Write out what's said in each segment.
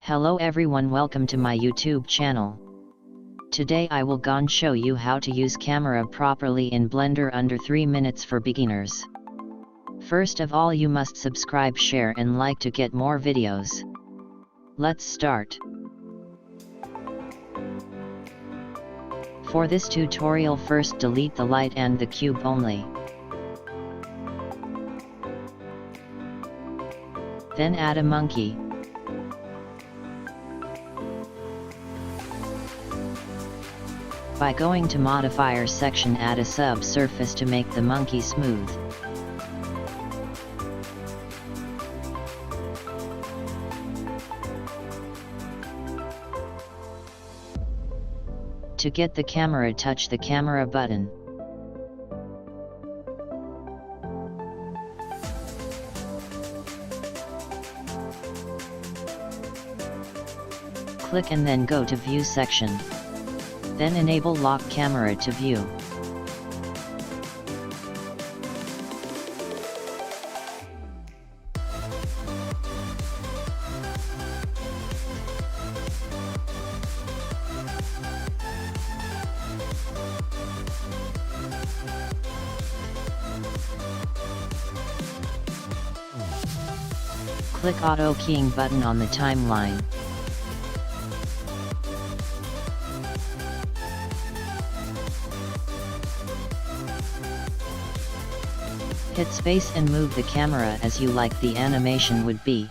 Hello everyone, welcome to my YouTube channel. Today I will gon show you how to use camera properly in Blender under 3 minutes for beginners. First of all, you must subscribe, share and like to get more videos. Let's start. For this tutorial, first delete the light and the cube only. Then add a monkey. By going to modifier section, add a subsurface to make the monkey smooth. To get the camera, touch the camera button. Click and then go to view section. Then enable lock camera to view. Click auto keying button on the timeline. Hit space and move the camera as you like the animation would be.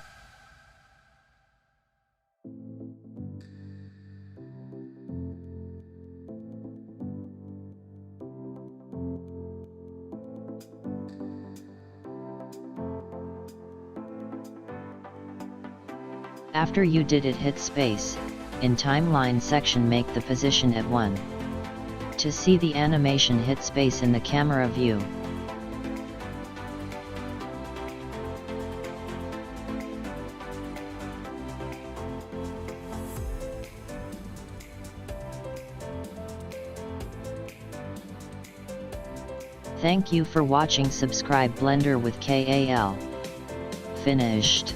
After you did it, hit space. In timeline section, make the position at 1. To see the animation, hit space in the camera view. Thank you for watching. Subscribe Blender with KAL. Finished.